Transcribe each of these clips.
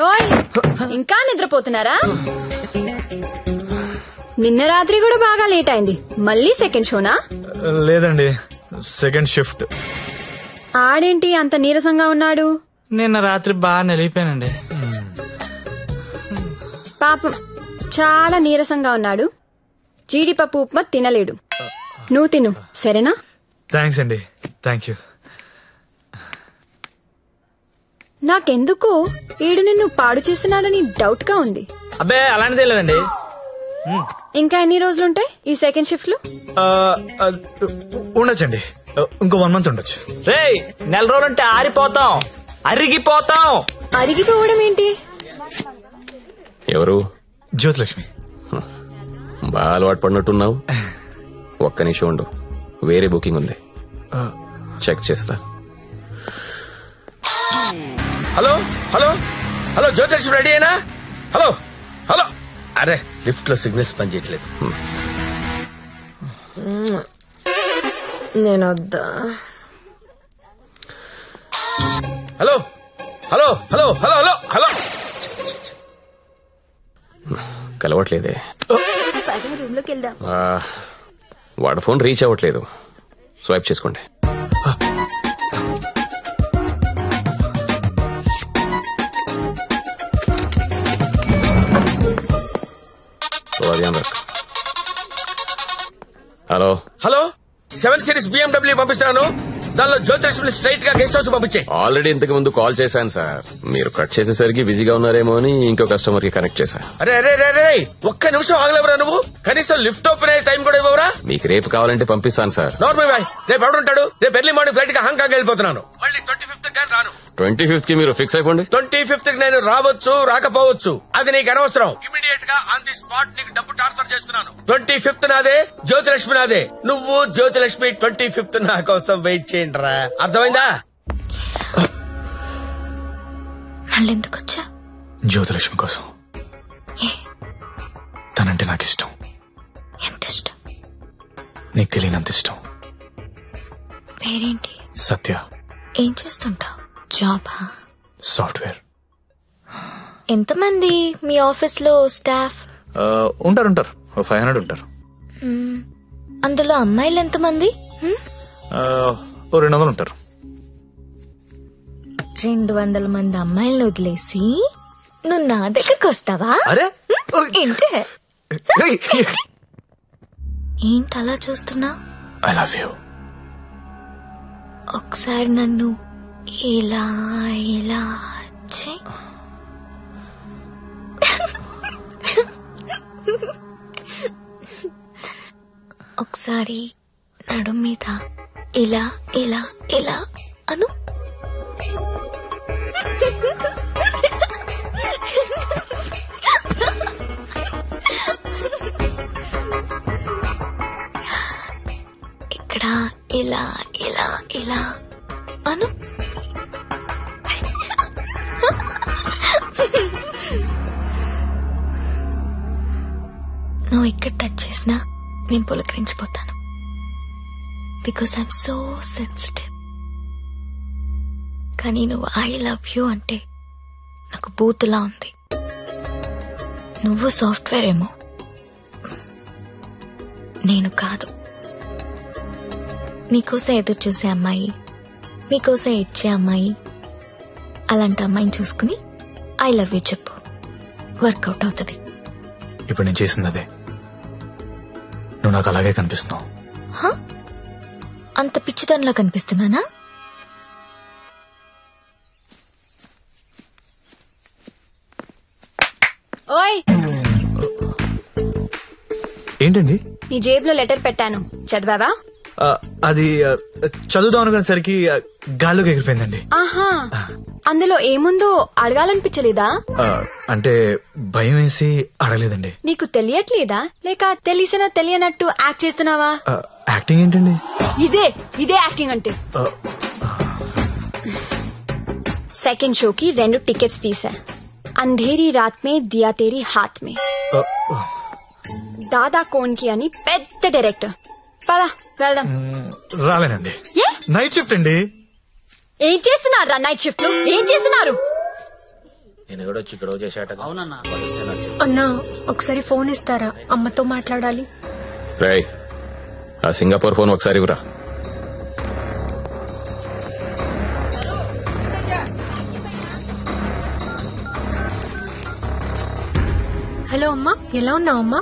ఓయ్ ఇంకా నిద్రపోతున్నారా? నిన్న రాత్రి కూడా బాగా లేట్ అయింది. మళ్ళీ సెకండ్ షోనా? లేదండి, సెకండ్ షిఫ్ట్. ఆడేంటి అంత నీరసంగా ఉన్నాడు? నిన్న రాత్రి బాగా నలిగిపోయానండి. పాపం చాలా నీరసంగా ఉన్నాడు. జీడిపప్పు ఉప్మా తినలేడు. నువ్వు తిను సరేనా? థ్యాంక్స్ అండి. Thank you. నాకెందుకో ఈడు నిన్ను పాడు చేస్తున్నాడని డౌట్ గా ఉంది. అబ్బే అలాంటిదే లేదండి. ఇంకా ఎన్ని రోజులుంటాయి ఈ సెకండ్ షిఫ్ట్ లో? ఉండొచ్చండి, ఇంకో 1 month ఉండొచ్చు. రేయ్, నెల రోజులంటే ఆరిపోతాం, అరిగిపోతాం. అరిగిపోవడం ఏంటి? ఎవరు? జ్యోతిలక్ష్మి. బాగా అలవాటు పడినట్టున్నావు. ఒక్క నిమిషం ఉండు, వేరే బుకింగ్ ఉంది, చెక్ చేస్తా. Hello hello hello, Jyothilakshmi ready అయినా? Hello hello. అరే లిఫ్ట్ లో సిగ్నల్స్ పనిచేయట్లేదు. నేను వద్దా? Hello hello hello hello hello hello. కలవట్లేదే. రూమ్ లోకి వెళ్దాం. వాడి ఫోన్ రీచ్ అవ్వట్లేదు, స్వైప్ చేసుకోండి. హలో హలో, 7 Series BMW పంపిస్తున్నాను. దానిలో జ్యోతిలక్ష్మి స్ట్రైట్ గా గెస్ట్ హౌస్ పంపించే. ఆల్రెడీ ఇంతకు ముందు కాల్ చేశాను సార్. మీరు కట్ చేసేసరికి బిజీగా ఉన్నారేమో అని ఇంకో కస్టమర్ కి కనెక్ట్ చేశా. అరే అరే అరే, ఒక్క నిమిషం ఆగలేవరా నువ్వు? కనీసం లిఫ్ట్ ఓపెన్ అయ్యే టైం కూడా ఇవ్వరా? మీకు రేపు కావాలంటే పంపిస్తాను సార్. నార్మల్ బాయ్, రేపు ఎవడుంటాడు? రేపు ఎర్లీ మార్నింగ్ ఫ్లైట్ గా హాంకాంగ్ వెళ్ళిపోతున్నాను. మళ్ళీ 25th కానీ రాను. 25th మీరు ఫిక్స్ అయిపోండి. 25th నేను రావచ్చు రాకపోవచ్చు, అది నీకు అనవసరం. ఇమీడియట్ గా ఆన్ ది స్పాట్ నీకు డబ్బు ట్రాన్స్ఫర్ చేస్తున్నాను. 25th నాదే, జ్యోతిలక్ష్మి నాదే. నువ్వు జ్యోతిలక్ష్మి 25th నా కోసం వెయిట్ చేయండి రా. అర్థమైందా? మళ్ళీ ఎందుకు వచ్చా? జ్యోతిలక్ష్మి కోసం. తనంటే నాకు ఇష్టం. ఎంత ఇష్టం? నీకు తెలియనంత ఇష్టం. పేరేంటి? సత్య. ఏం చేస్తుంటావు? జాబా? సాఫ్ట్వేర్. ఎంతమంది మీ ఆఫీస్ లో స్టాఫ్? ఉంటారు 500 ఉంటారు. అందులో అమ్మాయిలు ఎంతమంది? 200 ఉంటారు. 200 మంది అమ్మాయిలను వదిలేసి నువ్వు నా దగ్గరకు వస్తావా? ఏంటి ఏంటి అలా చూస్తున్నా? I love you. ఒకసారి నన్ను ఇలా ఇలా చెయ్. ఒకసారి నడు మీద ఇలా ఇలా ఇలా అను. ఇక్కడ ఇలా ఇలా ఇలా అను. నువ్వు ఇక్కడ టచ్ చేసినా నేను పులకరించిపోతాను. Because I'm so sensitive. కానీ నువ్వు ఐ లవ్ యూ అంటే నాకు బూతులా ఉంది. నువ్వు సాఫ్ట్వేర్ ఏమో, నేను కాదు. నీకోసం ఎదురు చూసే అమ్మాయి, నీకోసం ఏడ్చే అమ్మాయి, అలాంటి అమ్మాయిని చూసుకుని ఐ లవ్ యూ చెప్పు, వర్కౌట్ అవుతుంది. ఇప్పుడు నేను చేసింది అదే. నువ్వు నాకు అలాగే కనిపిస్తున్నావు. అంత పిచ్చితనంలా కనిపిస్తున్నానా? ఓయ్, ఏంటండి? నీ జేబులో లెటర్ పెట్టాను, చదివావా? అది చదువుదాం అనుకునేసరికి గాల్లోకి ఎగిరిపోయిందండి. ఆహా, అందులో ఏముందో అడగాలనిపించలేదా? అంటే భయం వేసి అడగలేదండి. నీకు తెలియట్లేదా, లేక తెలిసినా తెలియనట్టు యాక్ట్ చేస్తున్నావా? యాక్టింగ్ ఏంటండి? ఇదే యాక్టింగ్ అంటే. సెకండ్ షోకి 2 టికెట్స్ తీసా. అంధేరీ రాత్ మే దియా తేరీ హాత్ మే. దాదా కోన్కి అని పెద్ద డైరెక్టర్. పదా వెళ్దాం. రాలేనండి, నైట్ షిఫ్ట్ అండి. ఏం చేస్తున్నారు నైట్ షిఫ్ట్ లో? ఏం చేస్తున్నారు? నేను వచ్చి ఇక్కడ చేశాట. అవునన్నా. అన్నా ఒకసారి ఫోన్ ఇస్తారా, అమ్మతో మాట్లాడాలి. రేయ్, ఆ సింగపూర్ ఫోన్ ఒకసారి ఇవ్వరా. హలో అమ్మా, ఎలా ఉన్నావు అమ్మా?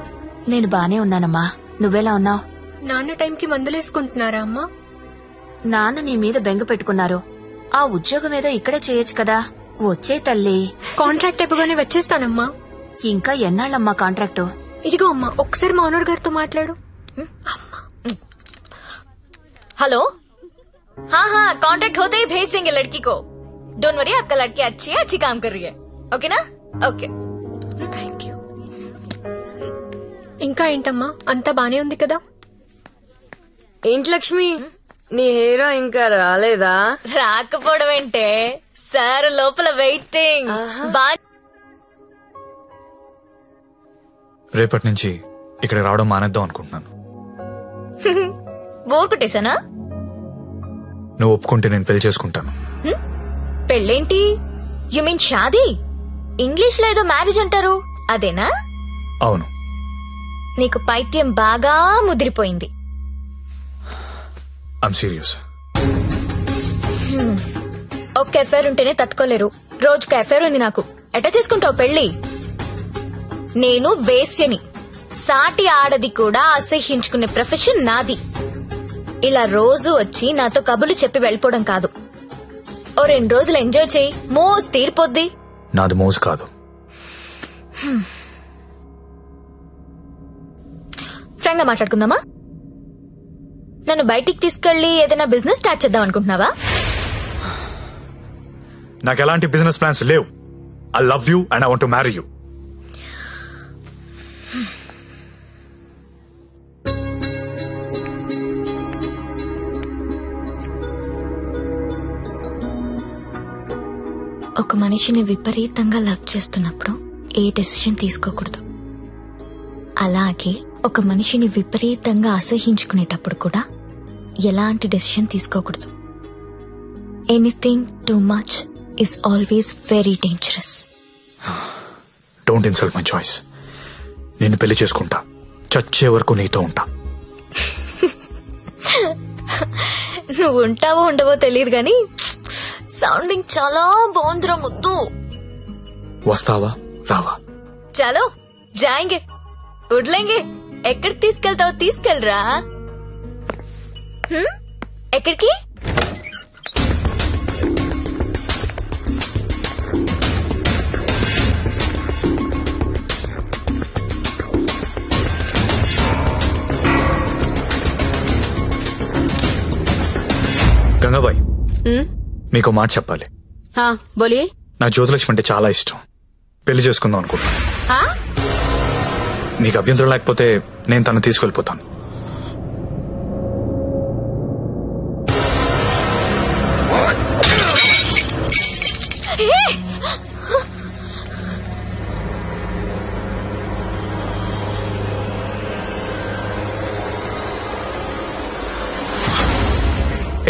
నేను బానే ఉన్నానమ్మా, నువ్వెలా ఉన్నావు? నాన్న టైంకి మందులేసుకుంటున్నారా అమ్మా? నాన్న నీ మీద బెంగ పెట్టుకున్నారు. ఆ ఉద్యోగం ఏదో ఇక్కడే చేయొచ్చు కదా. వచ్చే తల్లి. కాంట్రాక్ట్ అయిపోగానే వచ్చేస్తానమ్మా. ఇంకా ఎన్నాళ్ళమ్మా కాంట్రాక్టు? ఇదిగో అమ్మా, ఒకసారి మా ఓనర్ గారితో మాట్లాడు. हेलो, हाँ हाँ कॉन्ट्रैक्ट होते ही भेज देंगे लड़की को. डोंट वरी, आपका लड़की अच्छी है, अच्छी काम कर रही है. ओके ना? Okay, thank you. ఇంకా ఏంటమ్మా, అంతా బానే ఉంది కదా? ఏంటి లక్ష్మి, నీ హీరో ఇంకా రాలేదా? రాకపోవడం ఏంటే సార్, లోపల వెయిటింగ్. రేపటి నుంచి ఇక్కడ రావడం మానేద్దాం అనుకుంటున్నాను. బోర్ కొట్టేశానా? నువ్వు ఒప్పుకుంటే నేను పెళ్లి చేసుకుంటాను. పెళ్ళేంటి? యు మీన్ షాదీ? ఇంగ్లీష్ లో ఏదో మ్యారేజ్ అంటారు, అదేనా? అవును. నీకు పైత్యం బాగా ముదిరిపోయింది. I'm serious. ఒక్క ఎఫైర్ ఉంటేనే తట్టుకోలేరు, రోజుకు ఎఫైర్ ఉంది నాకు. ఎట్టా చేసుకుంటావు పెళ్లి? నేను వేశ్యని, సాటి ఆడది కూడా అసహ్యించుకునే ప్రొఫెషన్ నాది. ఇలా రోజు వచ్చి నాతో కబులు చెప్పి వెళ్ళిపోవడం కాదు. ఓ 2 రోజులు ఎంజాయ్ చేయి, మోస్ తీరిపోద్ది. నాది మోజు కాదు. ఫ్రాంక్ గా మాట్లాడుకుందామా? నన్ను బయటికి తీసుకెళ్లి ఏదైనా బిజినెస్ స్టార్ట్ చేద్దాం అనుకుంటున్నావా? నాకు ఎలాంటి బిజినెస్ ప్లాన్స్ లేవు. I love you and I want to marry you. ఒక మనిషిని విపరీతంగా లవ్ చేస్తున్నప్పుడు ఏ డెసిషన్ తీసుకోకూడదు. అలాగే ఒక మనిషిని విపరీతంగా అసహించుకునేటప్పుడు కూడా ఎలాంటి డెసిషన్ తీసుకోకూడదు. Anything too much is always very dangerous. Don't insult my choice. నేను పెళ్లి చేసుకుంటా, చచ్చే వరకు నీతో ఉంటా. నువ్వు ఉంటావో ఉండవో తెలియదు గాని సౌండింగ్ చాలా బాగుందిరా ముద్దు. వస్తావా రావా? చలో జాయింగే, ఉడ్లేంగే. ఎక్కడికి తీసుకెళ్తావో తీసుకెళ్ళరా. ఎక్కడికి? గంగాబాయ్, మీకు మాట చెప్పాలి. బోలియే. నాకు జ్యోతిలక్ష్మి అంటే చాలా ఇష్టం. పెళ్లి చేసుకుందాం అనుకుంటున్నా. మీకు అభ్యంతరం లేకపోతే నేను తను తీసుకెళ్లిపోతాను.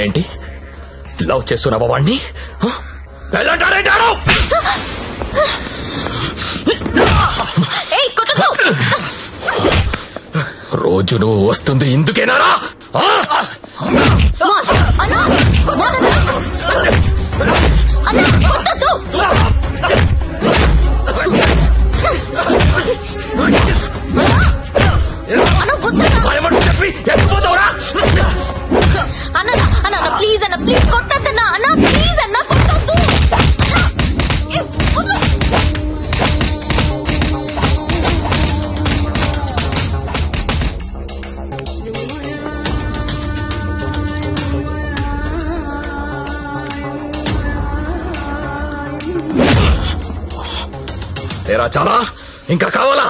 ఏంటి లవ్ చేస్తున్నావా వాణ్ణి? రోజు నువ్వు వస్తుంది ఇందుకేనారా? చెప్పి ఎత్తిపోతావురా? అన్న ప్లీజ్, అన్న ప్లీజ్ కొట్టద్దన్నా. అన్న ప్లీజ్, అన్న కొట్టద్దు. ఏరా చాలా ఇంకా కావాలా?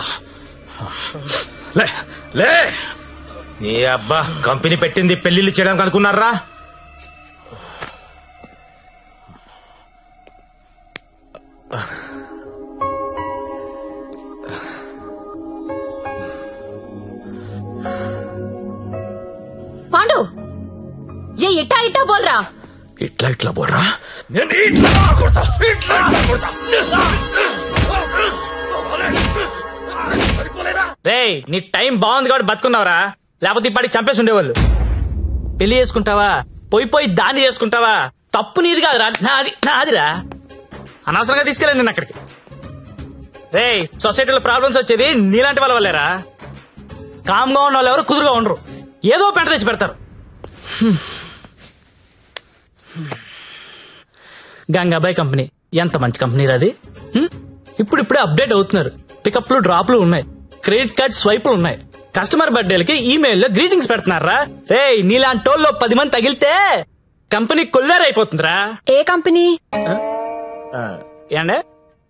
లే లే. నీ అబ్బా కంపెనీ పెట్టింది పెళ్లిళ్ళు చేయడానికి అనుకున్నారా? పాండు, ఏ ఇట్టా ఇట్టా బోల్రా. ఇట్లా ఇట్లా బోర్రా? నేను ఇట్లా కొడతా, ఇట్లా కొడతా. రేయ్ నీ టైం బాగుంది కాబట్టి బతుకున్నావురా, లేకపోతే ఇప్పటికి చంపేసి ఉండేవాళ్ళు. పెళ్లి చేసుకుంటావా, పోయి దాన్ని చేసుకుంటావా, తప్పు నీది కాదురా, నాదిరా. అనవసరంగా తీసుకెళ్ళండి నేను అక్కడికి. రేయ్ సొసైటీలో ప్రాబ్లమ్స్ వచ్చేది నీలాంటి వాళ్ళ వల్లేరా. కామ్గా ఉన్న వాళ్ళు ఎవరు కుదురుగా ఉండరు, ఏదో పెంట తెచ్చి పెడతారు. గంగాబాయ్ కంపెనీ ఎంత మంచి కంపెనీ అది. ఇప్పుడిప్పుడే అప్డేట్ అవుతున్నారు. పికప్లు డ్రాప్లు ఉన్నాయి, క్రెడిట్ కార్డ్ స్వైపులు ఉన్నాయి. కస్టమర్ బర్త్డేలకి ఈమెయిల్లో గ్రీటింగ్స్ పెడుతున్నారా. రేయ్ నీలాంటి వాళ్ళు 10 మంది తగిలితే కంపెనీ కొల్లారైపోతుందిరా. ఏ కంపెనీ? ఏండే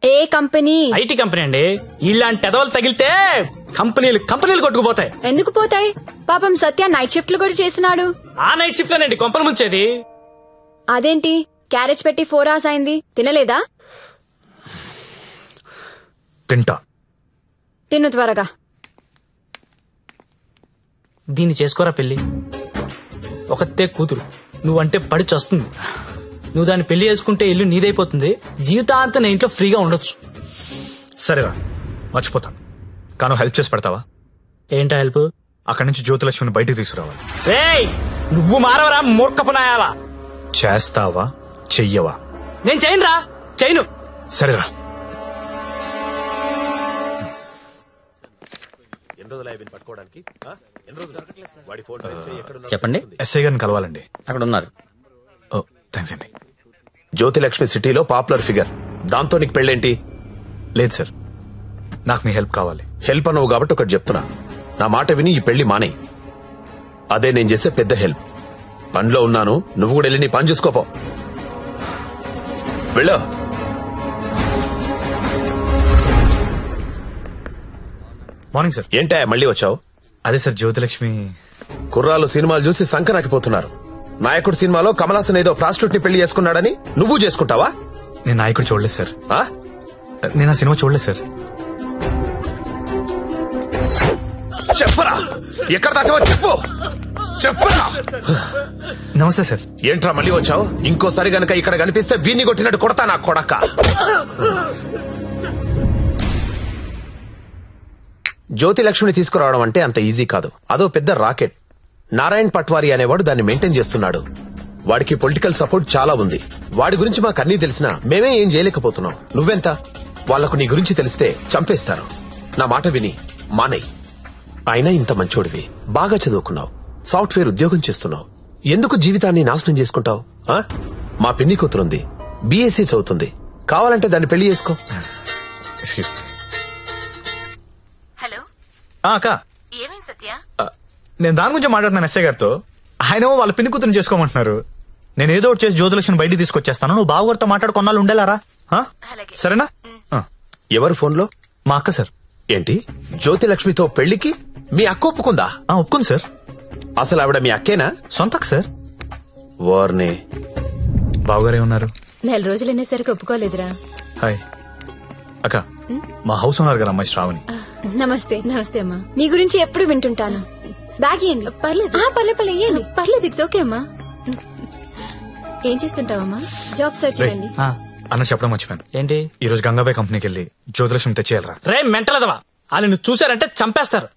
ఏ కంపెనీ? ఐటీ కంపెనీ అండి. ఇలాంటి ఎదవలు తగిలితే కంపెనీలు కొట్టుకుపోతాయి. ఎందుకు పోతాయి? పాపం సత్య నైట్ షిఫ్ట్లు కూడా చేస్తున్నాడు. ఆ నైట్ షిఫ్ట్ లోనండి కొంపలు ముంచేది. అదేంటి క్యారేజ్ పెట్టి 4 hours అయింది, తినలేదా? తింటా. తిను త్వరగా. దీన్ని చేసుకోరా పెళ్లి. ఒకతే కూతురు, నువ్వంటే పడి చస్తుంది. నువ్వు దాన్ని పెళ్లి చేసుకుంటే ఇల్లు నీదైపోతుంది, జీవితాంతం నేను ఇంట్లో ఫ్రీగా ఉండొచ్చు. సరేరా మర్చిపోతాను, కానీ హెల్ప్ చేసి పెడతావా? ఏంటా హెల్ప్? అక్కడి నుంచి జ్యోతిలక్ష్మిని బయటికి తీసుకురావాలి. రేయ్ నువ్వు మారవరా మూర్ఖపునాయాలా. చేస్తావా చెయ్యవా? నేను చేయనురా, చేయను. సరేరా. చెప్పండి. ఎస్ఐ గారిని కలవాలండి. అక్కడ ఉన్నారు. ఓ థ్యాంక్స్ అండి. జ్యోతిలక్ష్మి సిటీలో పాపులర్ ఫిగర్, దాంతో నీకు పెళ్ళేంటి? లేదు సార్, నాకు మీ హెల్ప్ కావాలి. హెల్ప్ అనవు కాబట్టి ఒకటి చెప్తున్నా, నా మాట విని ఈ పెళ్లి మానే. అదే నేను చేసే పెద్ద హెల్ప్. పనిలో ఉన్నాను, నువ్వు కూడా వెళ్ళి నీ పని చూసుకోపో. వెళ్ళో. Morning sir. ఏంటా మళ్ళీ వచ్చావు? అదే సార్ జ్యోతిలక్ష్మి. కుర్రాలు సినిమాలు చూసి సంకనాకిపోతున్నారు. నాయకుడు సినిమాలో కమల్ హాసన్ ఏదో ప్రాస్టిట్యూట్ ని పెళ్లి చేసుకున్నాడని నువ్వు చేసుకుంటావా? నేను నాయకుడు చూడలేదు సార్. ఆ? నేను ఆ సినిమా చూడలేదు సార్. చెప్పరా, ఎక్కడ దాచావో చెప్పు. చెప్పరా. నమస్తే సార్. ఏంట్రా మళ్ళీ వచ్చావు? ఇంకోసారి గనక ఇక్కడ కనిపిస్తే వీణ్ణి కొట్టినట్టు కొడతా నా కొడక. జ్యోతిలక్ష్మిని తీసుకురావడం అంటే అంత ఈజీ కాదు, అదో పెద్ద రాకెట్. నారాయణ్ పట్వారీ అనేవాడు దాన్ని మెయింటైన్ చేస్తున్నాడు. వాడికి పొలిటికల్ సపోర్ట్ చాలా ఉంది. వాడి గురించి మాకు అన్నీ తెలిసినా మేమే ఏం చేయలేకపోతున్నాం. నువ్వెంత? వాళ్లకు నీ గురించి తెలిస్తే చంపేస్తారు. నా మాట విని మానేయ్. అయినా ఇంత మంచోడివి, బాగా చదువుకున్నావు, సాఫ్ట్వేర్ ఉద్యోగం చేస్తున్నావు, ఎందుకు జీవితాన్ని నాశనం చేసుకుంటావు? మా పిన్ని కూతురుంది, బీఎస్సీ చదువుతుంది, కావాలంటే దాన్ని పెళ్లి చేసుకో. హలో అక్క, ఏమైంది సత్య? నేను దాని గురించి మాట్లాడుతున్నాను ఎస్ఐ గారితో. ఆయన వాళ్ళ పిన్ని కూతురు చేసుకోమంటున్నారు. నేను ఏదో ఒకటి చేసి జ్యోతిలక్ష్మిని బయటికి తీసుకొచ్చేస్తాను. నువ్వు బావగారితో మాట్లాడు, కొన్నాళ్ళు ఉండేలారా? సరేనా? ఎవరు ఫోన్లో? మా అక్క సార్. ఏంటి, జ్యోతిలక్ష్మితో పెళ్లికి మీ అక్క ఒప్పుకుందా? ఒప్పుకుంది సార్. అసలు ఆవిడ మీ అక్కేనా? సొంత అక్క సార్. వార్నే. బావగారే ఉన్నారు. 4 రోజులు అనేసరికి ఒప్పుకోలేదురా. హాయ్ అక్క, మా హౌస్ ఓనర్ గారు అమ్మాయి శ్రావణి. నమస్తే. నమస్తే అమ్మా. మీ గురించి ఎప్పుడు వింటుంటాను. బ్యాగ్ ఇయ్యండి. పర్లేదు పర్లేదు ఇయ్యండి. పర్లేదు, ఇట్స్ ఓకే అమ్మా. ఏం చేస్తుంటావమ్మా? జాబ్ సర్చ్ చేయండి. అన్న చెప్పడం మర్చిపోయాను. ఏంటి? ఈ రోజు గంగాబాయ్ కంపెనీకి వెళ్ళి జ్యోతిలక్ష్మి తెచ్చేయాలరా. రే మెంటలదవా, వాళ్ళు నువ్వు చూసారంటే చంపేస్తారు.